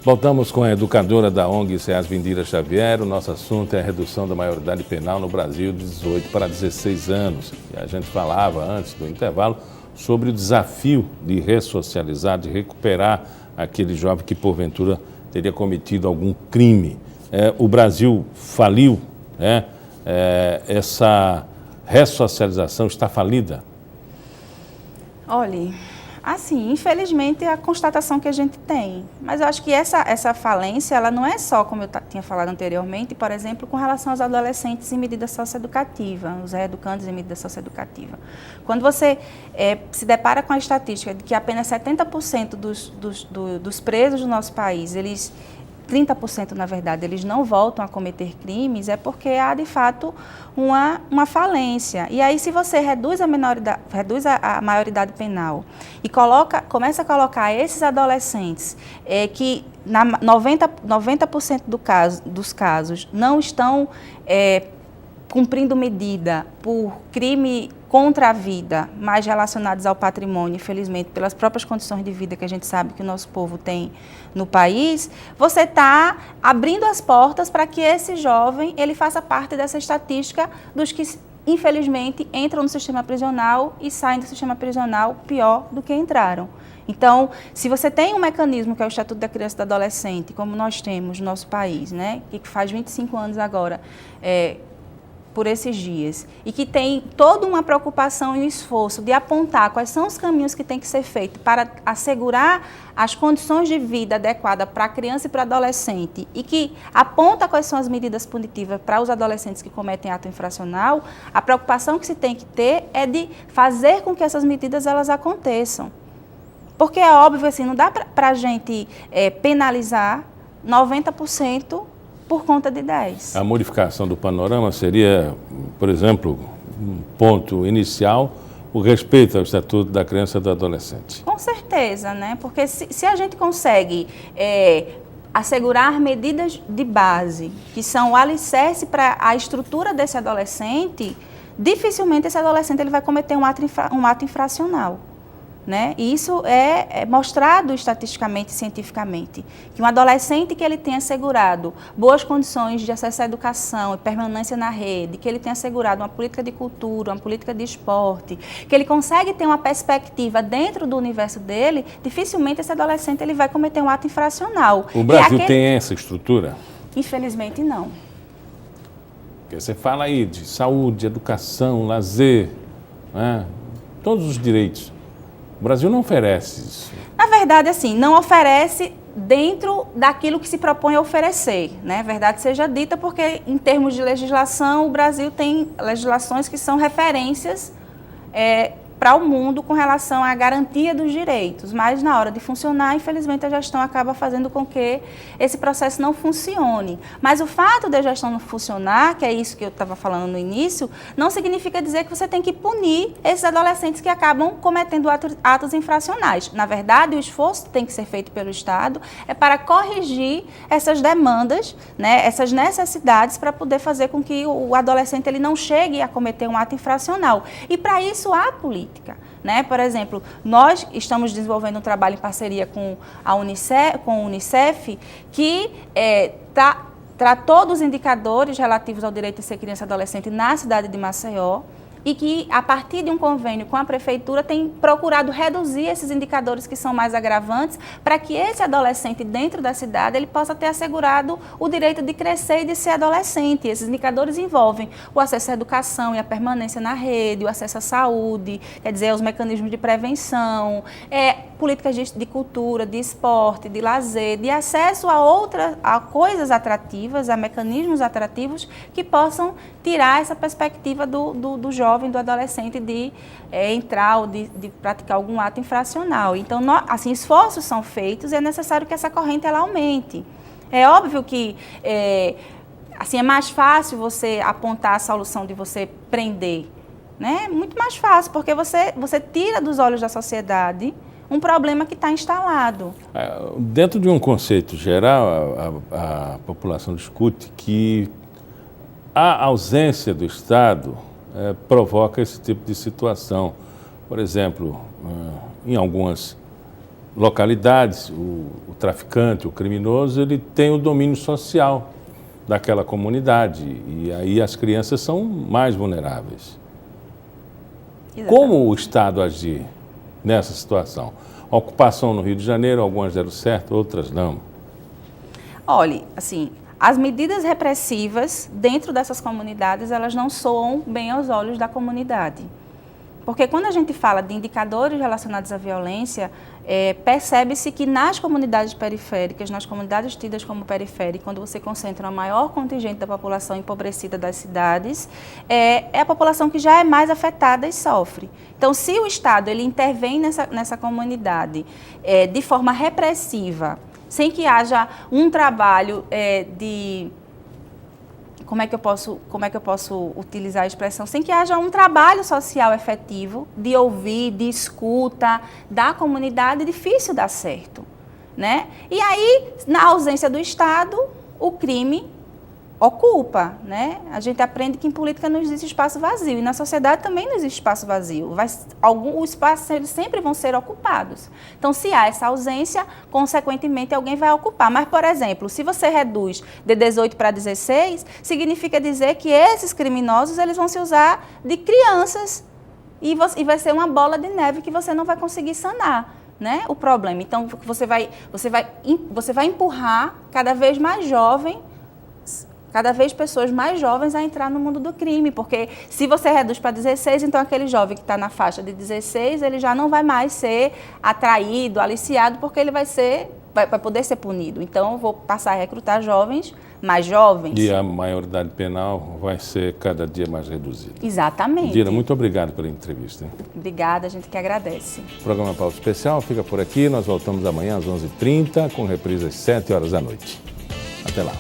Voltamos com a educadora da ONG SEASV, Indira Xavier. O nosso assunto é a redução da maioridade penal no Brasil de 18 para 16 anos. E a gente falava antes do intervalo sobre o desafio de ressocializar, de recuperar aquele jovem que porventura teria cometido algum crime. O Brasil faliu, essa ressocialização está falida? Olhe, assim, infelizmente é a constatação que a gente tem, mas eu acho que essa falência, ela não é só, como eu tinha falado anteriormente, por exemplo, com relação aos adolescentes em medida socioeducativa, os reeducandos em medida socioeducativa. Quando você se depara com a estatística de que apenas 70% dos presos do nosso país, 30% na verdade, eles não voltam a cometer crimes, é porque há de fato uma falência. E aí, se você reduz a maioridade penal e começa a colocar esses adolescentes que 90% dos casos não estão cumprindo medida por crime contra a vida, mais relacionados ao patrimônio, infelizmente, pelas próprias condições de vida que a gente sabe que o nosso povo tem no país, você está abrindo as portas para que esse jovem ele faça parte dessa estatística dos que, infelizmente, entram no sistema prisional e saem do sistema prisional pior do que entraram. Então, se você tem um mecanismo que é o Estatuto da Criança e do Adolescente, como nós temos no nosso país, né, que faz 25 anos agora, por esses dias, e que tem toda uma preocupação e um esforço de apontar quais são os caminhos que têm que ser feitos para assegurar as condições de vida adequadas para a criança e para o adolescente, e que aponta quais são as medidas punitivas para os adolescentes que cometem ato infracional, a preocupação que se tem que ter é de fazer com que essas medidas elas aconteçam. Porque é óbvio, assim, não dá para a gente penalizar 90% por conta de 10. A modificação do panorama seria, por exemplo, um ponto inicial, o respeito ao Estatuto da Criança e do Adolescente. Com certeza, né? Porque se a gente consegue assegurar medidas de base, que são o alicerce para a estrutura desse adolescente, dificilmente esse adolescente ele vai cometer um ato infracional. Né? E isso é mostrado estatisticamente e cientificamente, que um adolescente que ele tenha assegurado boas condições de acesso à educação e permanência na rede, que ele tenha assegurado uma política de cultura, uma política de esporte, que ele consegue ter uma perspectiva dentro do universo dele, dificilmente esse adolescente ele vai cometer um ato infracional. O Brasil tem essa estrutura? Infelizmente não. Porque você fala aí de saúde, educação, lazer, né? Todos os direitos. O Brasil não oferece isso. Na verdade, assim, não oferece dentro daquilo que se propõe a oferecer, né? Verdade seja dita, porque em termos de legislação, o Brasil tem legislações que são referências para o mundo com relação à garantia dos direitos, mas na hora de funcionar, infelizmente, a gestão acaba fazendo com que esse processo não funcione. Mas o fato da gestão não funcionar, que é isso que eu estava falando no início, não significa dizer que você tem que punir esses adolescentes que acabam cometendo atos infracionais. Na verdade, o esforço que tem que ser feito pelo Estado é para corrigir essas demandas, né, essas necessidades para poder fazer com que o adolescente ele não chegue a cometer um ato infracional. E para isso há política. Né? Por exemplo, nós estamos desenvolvendo um trabalho em parceria com o Unicef, que tratou dos indicadores relativos ao direito de ser criança e adolescente na cidade de Maceió, e que, a partir de um convênio com a prefeitura, tem procurado reduzir esses indicadores que são mais agravantes, para que esse adolescente dentro da cidade ele possa ter assegurado o direito de crescer e de ser adolescente. Esses indicadores envolvem o acesso à educação e a permanência na rede, o acesso à saúde, quer dizer, os mecanismos de prevenção, políticas de cultura, de esporte, de lazer, de acesso a coisas atrativas, a mecanismos atrativos que possam tirar essa perspectiva do jovem, do adolescente de entrar ou de praticar algum ato infracional. Então, assim, esforços são feitos e é necessário que essa corrente ela aumente. É óbvio que assim, é mais fácil você apontar a solução de você prender, né? Muito mais fácil, porque você tira dos olhos da sociedade um problema que está instalado. Dentro de um conceito geral, a população discute que a ausência do Estado provoca esse tipo de situação. Por exemplo, em algumas localidades, o traficante, o criminoso, ele tem o domínio social daquela comunidade e aí as crianças são mais vulneráveis. Exatamente. Como o Estado agir nessa situação? A ocupação no Rio de Janeiro, algumas deram certo, outras não. Olhe, assim, as medidas repressivas dentro dessas comunidades, elas não soam bem aos olhos da comunidade. Porque quando a gente fala de indicadores relacionados à violência, percebe-se que nas comunidades periféricas, nas comunidades tidas como periféricas, quando você concentra o maior contingente da população empobrecida das cidades, é a população que já é mais afetada e sofre. Então, se o Estado ele intervém nessa comunidade de forma repressiva, sem que haja um trabalho de... Como é que eu posso utilizar a expressão? Sem que haja um trabalho social efetivo de ouvir, de escuta da comunidade, é difícil dar certo, né? E aí, na ausência do Estado, o crime ocupa, né? A gente aprende que em política não existe espaço vazio e na sociedade também não existe espaço vazio. Os espaços eles sempre vão ser ocupados. Então, se há essa ausência, consequentemente alguém vai ocupar. Mas, por exemplo, se você reduz de 18 para 16, significa dizer que esses criminosos eles vão se usar de crianças e vai ser uma bola de neve que você não vai conseguir sanar, né, o problema. Então, você vai empurrar cada vez mais pessoas mais jovens a entrar no mundo do crime, porque se você reduz para 16, então aquele jovem que está na faixa de 16, ele já não vai mais ser atraído, aliciado, porque ele vai poder ser punido. Então, eu vou passar a recrutar jovens mais jovens. E a maioridade penal vai ser cada dia mais reduzida. Exatamente. Dira, muito obrigado pela entrevista. Hein? Obrigada, a gente que agradece. O programa Pauta Especial fica por aqui. Nós voltamos amanhã às 11h30, com reprise às 7 horas da noite. Até lá.